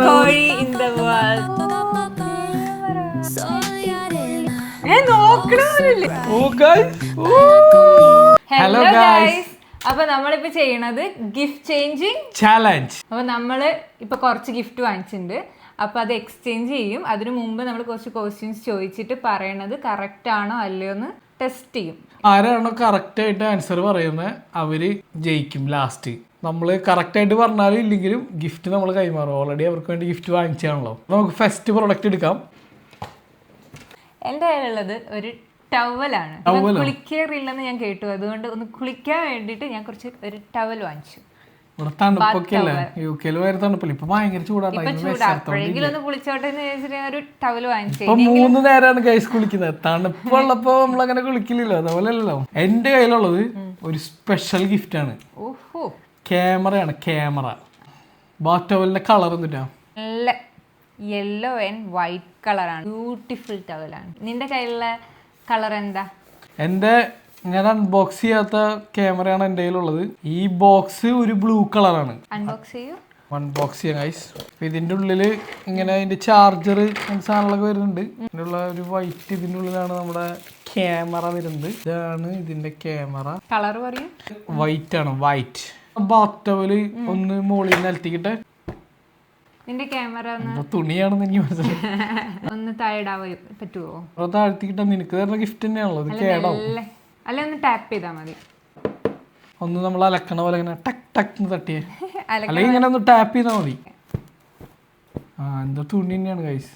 കോഴി in the world. Hello guys, അപ്പൊ നമ്മളിപ്പോ ചെയ്യണത് ഗിഫ്റ്റ് ചേഞ്ചിങ് ചാലഞ്ച്. അപ്പൊ നമ്മള് ഇപ്പൊ കുറച്ച് ഗിഫ്റ്റ് വാങ്ങിച്ചിട്ടുണ്ട്. അപ്പൊ അത് എക്സ്ചേഞ്ച് ചെയ്യും. അതിനു മുമ്പ് നമ്മൾ കുറച്ച് ക്വസ്റ്റ്യൻസ് ചോദിച്ചിട്ട് പറയണത് കറക്റ്റ് ആണോ അല്ലയോ എന്ന് ടെസ്റ്റ് ചെയ്യും. ആരാണോ കറക്റ്റ് ആയിട്ട് ആൻസർ പറയുന്നത് അവര് ജയിക്കും ലാസ്റ്റ്. നമ്മള് കറക്റ്റ് ആയിട്ട് പറഞ്ഞാലും ഇല്ലെങ്കിലും ഗിഫ്റ്റ് നമ്മൾ കൈമാറും. ഓൾറെഡി അവർക്ക് വേണ്ടി ഗിഫ്റ്റ് വാങ്ങിച്ചാണല്ലോ. നമുക്ക് ഫസ്റ്റ് പ്രൊഡക്റ്റ് എടുക്കാം. എന്റെ കയ്യിലുള്ളത് ഒരു ടവലാണ്. കുളിക്കാറില്ലെന്ന് ഞാൻ കേട്ടു, അതുകൊണ്ട് ഒന്ന് കുളിക്കാൻ വേണ്ടിട്ട് ഞാൻ കുറച്ച് ഒരു ടവൽ വാങ്ങിച്ചു. ഇവിടെ തണുപ്പൊക്കെ അല്ലേ, UK വരെ തണുപ്പല്ലേ, ഇപ്പൊ ഭയങ്കര ചൂടാണ്. ഒന്ന് കുളിച്ചോട്ടെ എന്ന് വിചാരിച്ചിട്ട് ഒരു ടവൽ വാങ്ങിച്ചു. ഇപ്പൊ 3 നേരമാണ് ഗൈസ് കുളിക്കുന്നത്. തണുപ്പുള്ളപ്പോ നമ്മളങ്ങനെ കുളിക്കില്ലല്ലോ, അതുപോലെയല്ലോ. എന്റെ കയ്യിലുള്ളത് ഒരു സ്പെഷ്യൽ ഗിഫ്റ്റ് ആണ്. ഓഹോ, ക്യാമറയാണ്. ക്യാമറ. ബാത്ത് ടവലിന്റെ കളർ എന്തിനാ? നല്ല യെല്ലോ ആൻഡ് വൈറ്റ് കളറാണ്. ബ്യൂട്ടിഫുൾ ടവലാണ്. നിന്റെ കയ്യിലുള്ള കളർ എന്താ? എന്റെ ഞാൻ അൺബോക്സ് ചെയ്യാത്ത ക്യാമറയാണ് എൻ്റെ കയ്യിലുള്ളത്. ഈ ബോക്സ് ഒരു ബ്ലൂ കളറാണ്. അൺബോക്സ് ചെയ്യൂ. അൺബോക്സ് ചെയ്യാം ഗൈസ്. ഇതിന്റെ ഉള്ളില് ഇങ്ങനെ അതിന്റെ ചാർജർ സാധനങ്ങളൊക്കെ വരുന്നുണ്ട്. ഇതിനുള്ള ഒരു വൈറ്റ്, ഇതിന്റെ ഉള്ളിലാണ് നമ്മുടെ ക്യാമറ വരുന്നത്. ഇതാണ് ഇതിന്റെ ക്യാമറ. കളർ പറയൂ. വൈറ്റ് ആണ്, വൈറ്റ്. ബാത്ത് ടവല് ഒന്ന് മുകളിൽ നിലത്തിക്കിട്ടെ. നിന്റെ ക്യാമറ തുണിയാണെന്ന് എനിക്ക് മനസ്സിലായി. ഒന്ന് താഴെടാൻ പറ്റുമോ? താഴ്ത്തിക്കിട്ടാ. നിനക്ക് തരുന്ന ഗിഫ്റ്റ് തന്നെയാണല്ലോ, ഇത് കേടാവും. അല്ല, ഒന്ന് ടാപ്പ് ചെയ്താൽ മതി. ഒന്ന് നമ്മൾ അലക്കണ പോലെ ഇങ്ങനെ ടക്ക് ടക്ക് തട്ടിയേ, അല്ലെങ്കിൽ ഇങ്ങനെ ഒന്ന് ടാപ്പ് ചെയ്താൽ മതി. എന്താ തുണി തന്നെയാണ് ഗൈസ്.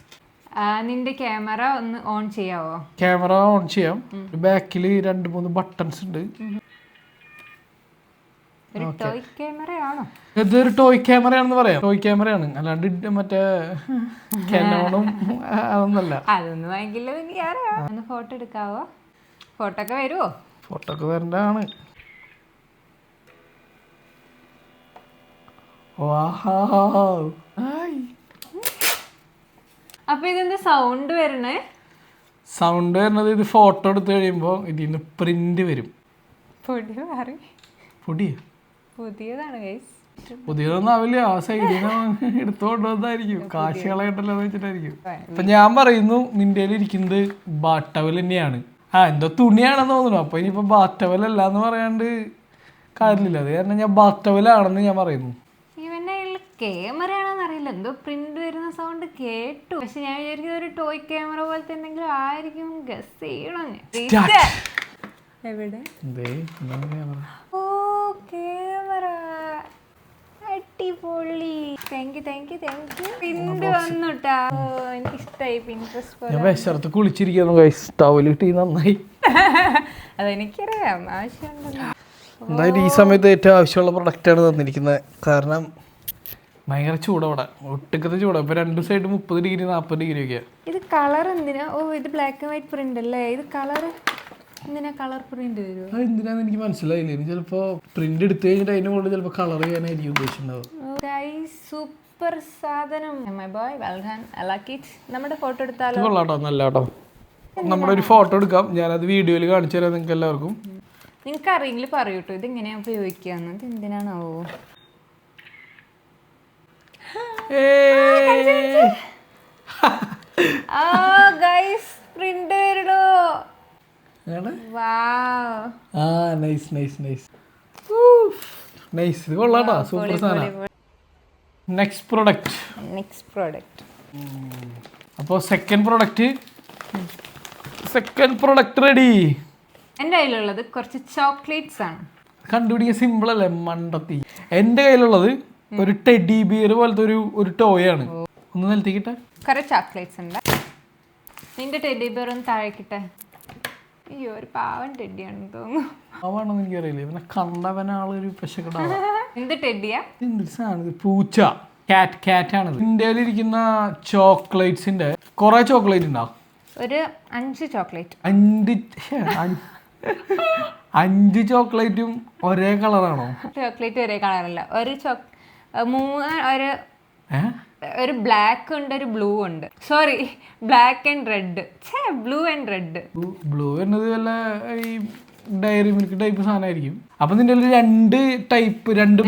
നിന്റെ ക്യാമറ ഒന്ന് ഓൺ ചെയ്യാവോ? ക്യാമറ ഓൺ ചെയ്യാം. ബാക്കിൽ 2-3 ബട്ടൺസ് ഉണ്ട്. ടോയ് ക്യാമറയാണോ? ഇതൊരു ടോയ് ക്യാമറയാണെന്ന് പറയാം. ടോയ് ക്യാമറയാണ്, അല്ലാണ്ട് മറ്റേ കനോണും അതൊന്നല്ല. അതൊന്നും വാങ്ങിക്കില്ല. ഒന്ന് ഫോട്ടോ എടുക്കാവോ? ഫോട്ടോ ഒക്കെ വരുമോ? ഫോട്ടോ ഒക്കെ വരണ്ടാണ്. അപ്പൊ ഇതിന്റെ സൗണ്ട് വരണേ? സൗണ്ട് വരുന്നത് ഇത് ഫോട്ടോ എടുത്തു കഴിയുമ്പോ ഇതിന്ന് പ്രിന്റ് വരും. പൊടി മാറി. പൊടിയോ? പുതിയതാണ് ഗൈസ്. പുതിയതൊന്നും ആവില്ല. ആ സൈഡിൽ നിന്ന് എടുത്തു കൊണ്ടുവന്നതായിരിക്കും. കാശ് കളയട്ടല്ലോ എന്ന് വെച്ചിട്ടായിരിക്കും. അപ്പൊ ഞാൻ പറയുന്നു, നിന്റെ ഇരിക്കുന്നത് ബാത്ത് ടവൽ തന്നെയാണ്. എന്തോ തുണിയാണെന്ന് തോന്നുന്നു. അപ്പൊ ഇനിയിപ്പോ ബാത്ത് ടവൽ അല്ല എന്ന് പറയാണ്ട് കാര്യമില്ല. അത് കാരണം ഞാൻ ബാത്ത് ടവലാണെന്ന് ഞാൻ പറയുന്നു. ഇവന്റെ ക്യാമറയാണെന്ന് അറിയില്ല, എന്തോ പ്രിന്റ് വരുന്ന സൗണ്ട് കേട്ടു. പക്ഷെ ഞാൻ വിചാരിക്കുന്നത് ഒരു ടോയ് ക്യാമറ പോലത്തെ എന്തെങ്കിലും ആയിരിക്കും. ഗസ് ചെയ്യണം. എവിടെ? ഓ, ക്യാമറ അടിപൊളി. Thank you. പ്രിന്റ് വന്നുട്ടാ. എനിക്ക് ഇഷ്ടമായി. Pinterest കുളിച്ചിരിക്കുന്നു guys. ടവൽ കിട്ടി, നന്നായി. അതെനിക്കറിയാം, ആവശ്യമുണ്ടല്ലോ. എന്തായാലും ഈ സമയത്ത് ഏറ്റവും ആവശ്യമുള്ള പ്രൊഡക്റ്റാണ് തന്നിരിക്കുന്നത്. കാരണം ഭയങ്കര ചൂടവിടെ, ഒട്ടുക്കത്തെ ചൂടാ. ഇപ്പൊ 2 സൈഡ് 30 ഡിഗ്രി 40 ഡിഗ്രി ഒക്കെ. ഇത് കളർ എന്തിനാ? ഓ, ഇത് ബ്ലാക്ക് ആൻഡ് വൈറ്റ് പ്രിന്റ് അല്ലേ? ഇത് കളർ എന്തിനാ? കളർ പ്രിന്റ് വരുമോ? അത് എന്തിനാന്ന് എനിക്ക് മനസ്സിലായില്ല. ഇനി ചിലപ്പോ പ്രിന്റ് എടുത്തു കഴിഞ്ഞിട്ട് അതിന്റെ മുകളിൽ ചിലപ്പോ കളർ ചെയ്യാനായിരിക്കും ഉദ്ദേശിച്ചിട്ടുണ്ടാവും. സൂപ്പർ സാധനം. നമ്മുടെ ഫോട്ടോ എടുത്താലോ? കൊള്ളാട്ടോ, നല്ല കേട്ടോ. നമ്മുടെ ഒരു ഫോട്ടോ എടുക്കാം. ഞാനത് വീഡിയോയിൽ കാണിച്ചു തരാം നിങ്ങൾക്ക് എല്ലാവർക്കും. നിങ്ങൾക്ക് അറിയെങ്കിൽ പറയൂട്ടോ ഇത് എങ്ങനെയാ ഉപയോഗിക്കാന്ന്. ഇത് എന്തിനാണാവോ? പ്രിന്റ് വരണോ? ഇത് കൊള്ളാട്ടോ, സൂപ്പർ സാധനം. Next product. അപ്പോൾ സെക്കൻഡ് പ്രൊഡക്റ്റ് റെഡി. എൻ്റെ കയ്യിലുള്ളത് കുറച്ച് ചോക്ലേറ്റ്സ് ആണ്. കണ്ടുപിടിക്കാൻ സിമ്പിൾ അല്ലേ മണ്ടത്തി. എൻ്റെ കയ്യിലുള്ളത് ഒരു ടെഡി ബിയർ പോലത്തെ ഒരു ടോയ് ആണ്. ഒന്ന് നിലത്തേക്കിട്ടെ. കുറെ ചോക്ലേറ്റ്സ് ഉണ്ട്. നിന്റെ ടെഡി ബിയർ ഒന്ന് താഴേക്കിട്ടെ. അയ്യോ, ഒരു പാവൻ ടെഡിയാണെന്ന് തോന്നുന്നു. പാവാണെന്ന് എനിക്കറിയില്ല. ഇവനെ കണ്ടവനാളൊരു പശക്കടാണ്. എന്ത് ടെഡിയാ? എന്തൊരു സാധനം? പൂച്ച. ക്യാറ്റാണ്. ഇന്ത്യയിൽ ഇരിക്കുന്ന ചോക്ലേറ്റ്സിന്റെ കുറെ ചോക്ലേറ്റ് ഉണ്ടാവും. ഒരു 5 ചോക്ലേറ്റ്. 5 ചോക്ലേറ്റും ഒരേ കളറാണോ? ചോക്ലേറ്റ് ഒരേ കളറല്ല. ഒരു ബ്ലാക്ക് ഉണ്ട്, ഒരു ബ്ലൂ ഉണ്ട്. Sorry, black and red. Blue and red. Blue എന്നത് വല്ല ഈ ഡയറി മിൽക്ക് ടൈപ്പ് സാധനമായിരിക്കും. അപ്പൊ നിന്റെ രണ്ട്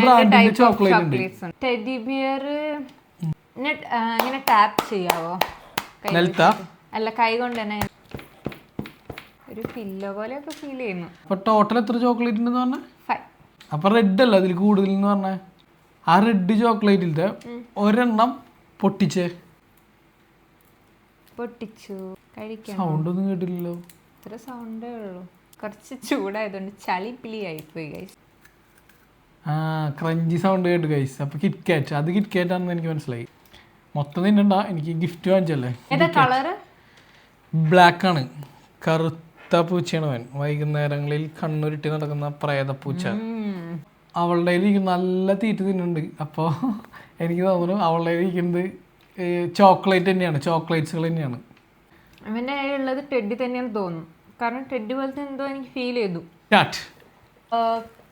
ബ്രാൻഡിന്റെ ചോക്ലേറ്റ് ഉണ്ട്. ടെഡി ബിയർ ഇങ്ങനെ ടാപ്പ് ചെയ്യാവോ? അല്ല, കൈ കൊണ്ട് തന്നെ ഒരു പില്ലോ പോലെയൊക്കെ ഫീൽ ചെയ്യുന്നു. അപ്പൊ ടോട്ടൽ എത്ര ചോക്ലേറ്റ് ഉണ്ടെന്ന് പറഞ്ഞ? അപ്പൊ റെഡ് അല്ല അതിൽ കൂടുതൽ എന്ന് പറഞ്ഞ? ആ റെഡ് ചോക്ലേറ്റിലത്തെ ഒരെണ്ണം പൊട്ടിച്ചു. കഴിക്കാം. സൗണ്ട് ഒന്നും കേട്ടില്ലല്ലോ. ഇത്ര സൗണ്ടേ ഉള്ളൂ. കുറച്ച് ചൂടായതുകൊണ്ട് ചളി പിളി ആയിപ്പോയി ഗൈസ്. ക്രഞ്ചി സൗണ്ട് കേട്ടു ഗൈസ്. അപ്പൊ കിറ്റ്കാറ്റ്, അത് കിറ്റ്കാറ്റ് ആണെന്ന് എനിക്ക് മനസ്സിലായി. മൊത്തം തിന്നണ്ട, എനിക്ക് ഗിഫ്റ്റ് വാങ്ങിച്ചല്ലേ. ബ്ലാക്ക് ആണ്, കറുത്ത പൂച്ചയാണ് അവൻ. വൈകുന്നേരങ്ങളിൽ കണ്ണുരുട്ടി നടക്കുന്ന പ്രേതപ്പൂച്ച. അവളുടെ നല്ല തീറ്റ തിന്നുണ്ട്. അപ്പോൾ എനിക്ക് തോന്നുന്നു അവളുടെ ഇരിക്കുന്നത് ചോക്ലേറ്റ് തന്നെയാണ്, ചോക്ലേറ്റ്സുകൾ തന്നെയാണ്. അവൻ്റെ കയ്യിലുള്ളത് ടെഡി തന്നെയാന്ന് തോന്നുന്നു. കാരണം ടെഡി പോലത്തെ എന്തോ എനിക്ക് ഫീൽ ചെയ്തു.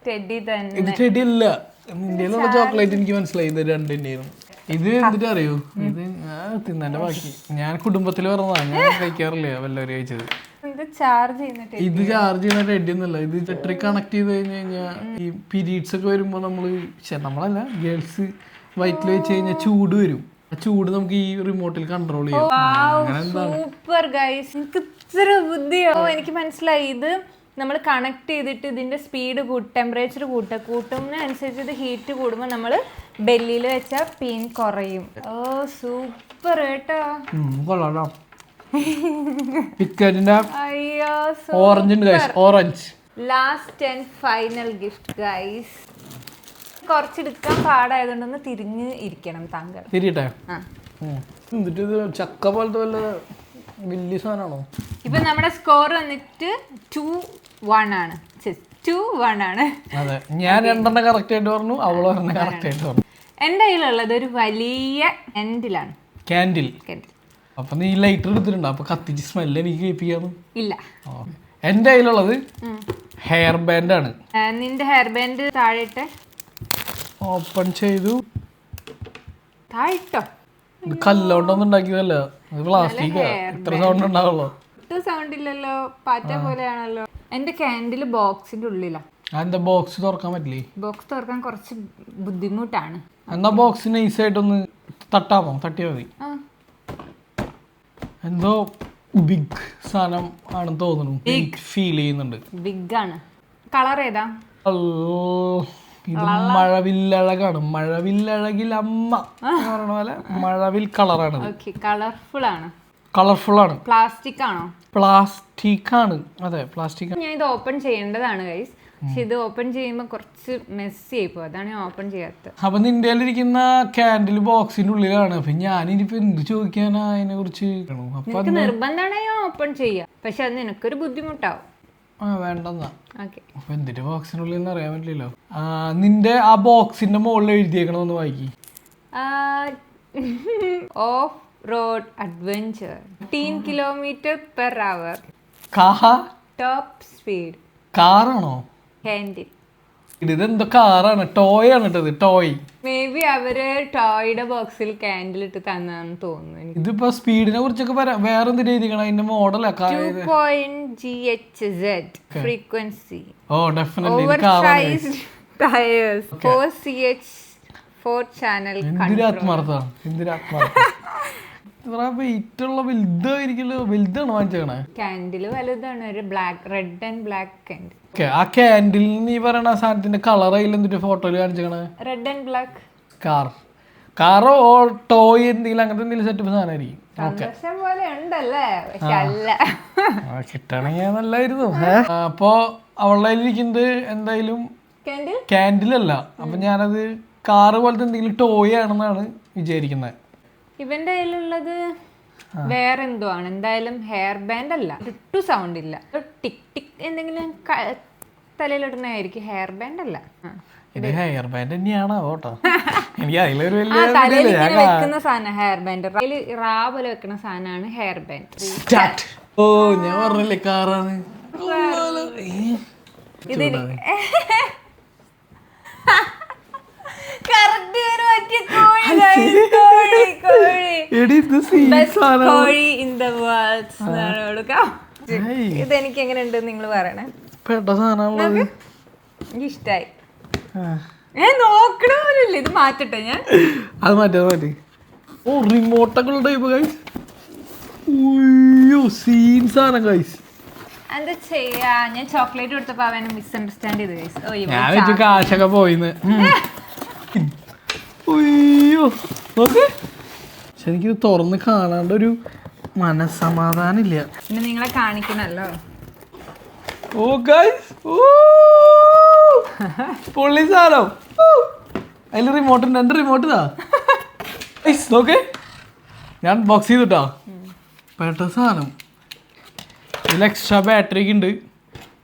ടെഡി തന്നെ. ഇത് ടെഡി അല്ല, ഇന്ത്യയിലുള്ള ചോക്ലേറ്റ് എനിക്ക് മനസ്സിലായി. ഇത് രണ്ടിൻ്റെയും. ഇത് എന്നിട്ട് അറിയൂ, ഇത് തിന്നെ ബാക്കി. ഞാൻ കുടുംബത്തിൽ പറഞ്ഞതാണ്, ഞാൻ കഴിക്കാറില്ല വല്ലവരും കഴിച്ചത്. ഇത് ചാർജ് ചെയ്യുന്ന ടെഡി ഒന്നുമല്ല. ഇത് ഇലക്ട്രിക് കണക്ട് ചെയ്ത് കഴിഞ്ഞ് കഴിഞ്ഞാൽ ഈ പീരീഡ്സ് ഒക്കെ വരുമ്പോൾ നമ്മളല്ല ഗേൾസ് വയറ്റിൽ വെച്ച് കഴിഞ്ഞാൽ ചൂട് വരും. ആ ചൂട് നമുക്ക് ഈ റിമോട്ടിൽ കൺട്രോൾ ചെയ്യാം. സൂപ്പർ ഗൈസ്, എനിക്ക് ഇത്ര ബുദ്ധിയോ. എനിക്ക് മനസ്സിലായി. ഇത് നമ്മൾ കണക്ട് ചെയ്തിട്ട് ഇതിന്റെ സ്പീഡ് ടെമ്പറേച്ചർ കൂട്ടുന്നതിനനുസരിച്ച് ഇത് ഹീറ്റ് കൂടുമ്പോൾ നമ്മൾ ബെല്ലിയിൽ വെച്ചാൽ പെയിൻ കുറയും. ഓ സൂപ്പർ കേട്ടോ. Orange last and final gift guys. കുറച്ചെടുക്കാൻ പാടായതുകൊണ്ടൊന്ന് തിരിഞ്ഞ് ഇരിക്കണം താങ്കൾ. തിരിയട്ടെ. ചക്ക പോലത്തെ വല്ല വലിയ സാധനമാണോ? ഇപ്പൊ നമ്മുടെ സ്കോർ വന്നിട്ട് 2-1 ആണ്. 2-1 ആണ്. അതെ, ഞാൻ രണ്ടെണ്ണം കറക്റ്റ് ആയിട്ട് പറഞ്ഞു, അവള് കറക്റ്റ് ആയിട്ട് പറഞ്ഞു. എന്റെ കയ്യിലുള്ളത് ഒരു വലിയ കാൻഡിൽ. അപ്പൊ നീ ലൈറ്റർ എടുത്തിട്ടുണ്ടോ? അപ്പൊ കത്തിച്ച് സ്മെല്ല് എനിക്ക് കേൾപ്പിക്കാന്ന് ഇല്ല. എന്റെ കയ്യിലുള്ളത് ഹെയർ ബാൻഡ് ആണ്. നിന്റെ ഹെയർ ബാൻഡ് താഴെട്ടെ. ഓപ്പൺ ചെയ്തു. താഴെട്ടോ. ഇത് കല്ലോണ്ടൊന്നും ഉണ്ടാക്കിയതല്ല, ഇത് പ്ലാസ്റ്റിക്. എത്ര സൗണ്ട് ഉണ്ടാവുള്ളൂ? സൗണ്ട് ഇല്ലല്ലോ, പാറ്റ പോലെയാണല്ലോ. എന്റെ കാൻഡില് ബോക്സിന്റെ ഉള്ളിലാ. എന്താ ബോക്സ് തുറക്കാൻ പറ്റില്ലേ? ബോക്സ് തുറക്കാൻ കുറച്ച് ബുദ്ധിമുട്ടാണ്. എന്നാ ബോക്സ് നൈസായിട്ടൊന്ന് തട്ടാമോ? തട്ടിയാ മതി. എന്തോ ബിഗ് സാധനം ആണെന്ന് തോന്നുന്നു, ഫീൽ ചെയ്യുന്നുണ്ട്. ബിഗ് ആണ്. കളർ ഏതാ? ഇത് മഴവില്ലഴകാണ്. മഴവില്ലഴകിൽ അമ്മ പറഞ്ഞ പോലെ മഴവിൽ കളറാണ്. കളർഫുൾ ആണ്. പ്ലാസ്റ്റിക് ആണോ? പ്ലാസ്റ്റിക് ആണ്. അതെ, പ്ലാസ്റ്റിക്. ഞാൻ ഇത് ഓപ്പൺ ചെയ്യേണ്ടതാണ് ഗൈസ്. പക്ഷെ ഇത് ഓപ്പൺ ചെയ്യുമ്പോൾ കുറച്ച് മെസ്സി ആയിപ്പോ, അതാണ് ഞാൻ ഓപ്പൺ ചെയ്യാത്തത്. അപ്പൊ നിന്റെ ഇരിക്കുന്ന കാൻഡിൽ ബോക്സിന്റെ ഉള്ളിലാണ്. അപ്പൊ ഞാനിപ്പോ എന്ത് ചോദിക്കാനാ അതിനെ കുറിച്ച്? നിർബന്ധമാണ് ഞാൻ ഓപ്പൺ ചെയ്യാം, പക്ഷെ അത് നിനക്കൊരു ബുദ്ധിമുട്ടാവും. വേണ്ടെന്നാ. അപ്പൊ എന്തിന്റെ ബോക്സിനുള്ളിൽ അറിയാൻ പറ്റില്ലല്ലോ. നിന്റെ ആ ബോക്സിന്റെ മുകളിൽ എഴുതിയേക്കണമെന്ന് വായിക്കി. Off road adventure 15 km/h. Top speed. കാറാണോ? ഹാൻഡിൽ. ഇതെന്തോ കാറാണ്, ടോയ് ആണ് കേട്ടത്. ടോയ്. മേ ബി അവര് ടോയുടെ ബോക്സിൽ കാൻഡിൽ ഇട്ട് തന്നാന്ന് തോന്നുന്നു. ഇതിപ്പോ സ്പീഡിനെ കുറിച്ചൊക്കെ വേറെ എന്തിനാ എഴുതിക്കണം? അതിന്റെ മോഡലാ 2.GHz frequency. Oh definitely. Oversized tyres 4CH 4 channel. വെയിറ്റുള്ള വലുതായിരിക്കല്ലോ. വലുതാണ് വാങ്ങിച്ചേക്കണേ. കാൻഡിൽ വലുതാണ്. ഒരു റെഡ് ആൻഡ് ബ്ലാക്ക് കാൻഡിൽ. ആ കാൻഡിൽ നീ പറയണ സാധനത്തിന്റെ കളർ അതിൽ എന്തിട്ട് ഫോട്ടോയിൽ കാണിച്ചേക്കണേ? Red and black. കാറോ ടോയ് എന്തെങ്കിലും അങ്ങനത്തെ എന്തെങ്കിലും സെറ്റപ്പ് സാധനമായിരിക്കും. കിട്ടണെങ്കിൽ നല്ലായിരുന്നു. അപ്പൊ അവളുടെ ഇരിക്കുന്നത് എന്തായാലും കാൻഡിലല്ല. അപ്പൊ ഞാനത് കാറ് പോലത്തെ എന്തെങ്കിലും ടോയ് ആണെന്നാണ് വിചാരിക്കുന്നത്. ഇവന്റെ കയ്യിലുള്ളത് വേറെ എന്തോ ആണ്. എന്തായാലും ഹെയർ ബാൻഡ് അല്ല. ഒട്ടും സൗണ്ട് ഇല്ല. ടിക് ടിക് എന്തെങ്കിലും തലയിലിടുന്നതായിരിക്കും. ഹെയർ ബാൻഡ് അല്ല. ഇത് ഹെയർ ബാൻഡ് തന്നെയാണോ? ഓട്ടോ എനിക്ക് അതിലൊരു വെക്കുന്ന സാധനം ഹെയർ ബാൻഡ്. റാ പോലെ വെക്കുന്ന സാധനമാണ് ഹെയർ ബാൻഡ്. ഓ ഞാൻ പറഞ്ഞല്ലേ കാറാണ്. ഇതിന് ഇതെനിക്ക് എങ്ങനെ ഉണ്ട് നിങ്ങൾ പറയണേ. പെട്ട സാധനമുള്ളത്. എനിക്ക് ഇഷ്ടായി. നോക്കണമില്ല, ഇത് മാറ്റട്ടെ ഞാൻ. അത് മാറ്റി. ഓ റിമോട്ടൊക്കെ ടൈപ്പ് ഗൈസ്. ഉയ്യോ സീൻ സാധനം ഗൈസ്. എന്താ ചെയ്യാ, ഞാൻ ചോക്ലേറ്റ് കൊടുത്തപ്പോ അവനെ മിസ്അണ്ടർസ്റ്റാൻഡ് ചെയ്തു ഗൈസ്. ഞാൻ വെച്ച് കാശൊക്കെ പോയിന്ന്. ഉയ്യോ നോക്ക്. പക്ഷെ എനിക്കിത് തുറന്ന് കാണാണ്ട് ഒരു മനസ്സമാധാനം ഇല്ല. പിന്നെ നിങ്ങളെ കാണിക്കണല്ലോ. ഓ ഗൈസ് പൊള്ളി സാധനം. അതിൽ റിമോട്ടുണ്ട്. എൻ്റെ റിമോട്ട് ഇതാ ഗൈസ് നോക്ക്. ഞാൻ ബോക്സ് ചെയ്തിട്ടാ. പെട്ട സാധനം. ഇതിൽ എക്സ്ട്രാ ബാറ്ററി ഒക്കെ ഉണ്ട്.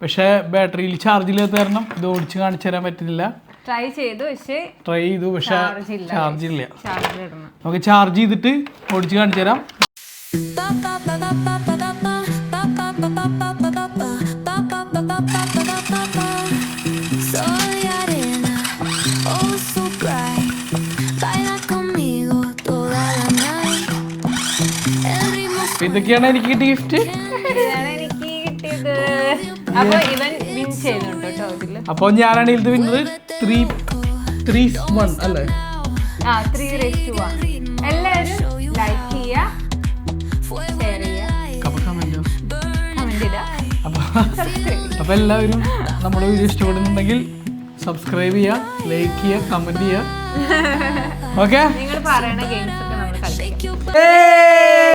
പക്ഷേ ബാറ്ററിയിൽ ചാർജ് ഇല്ലാത്ത കാരണം ഇത് ഓടിച്ച് കാണിച്ചു തരാൻ പറ്റുന്നില്ല. ട്രൈ ചെയ്തു പക്ഷേ ചാർജ് ഇല്ല. ചാർജ് ഇടണം. നമുക്ക് ചാർജ് ചെയ്തിട്ട് ഓടിച്ച് കാണിച്ചു തരാം. ഇതൊക്കെയാണ് എനിക്ക് കിട്ടിയ ഗിഫ്റ്റ്. എനിക്ക് കിട്ടിയത്. അപ്പൊ ഇവൻ വിൻ ചെയ്യുന്നുണ്ട് കേട്ടോ ഇതില്. അപ്പൊ ഞാനാണ് ഇത് വിന്നത്. 3-1 അല്ലേ? 3:1. എല്ലാവരും ലൈക്ക് ചെയ്യുക, ഷെയർ ചെയ്യുക, കമന്റ് ചെയ്യുക. അപ്പൊ എല്ലാവരും നമ്മുടെ വീഡിയോ ഇഷ്ടപ്പെടുന്നുണ്ടെങ്കിൽ സബ്സ്ക്രൈബ് ചെയ്യുക, ലൈക്ക് ചെയ്യുക, കമന്റ് ചെയ്യുക. ഓക്കെ, നിങ്ങൾ പറയുന്ന ഗെയിംസ് ഒക്കെ നമ്മൾ കളിക്കും.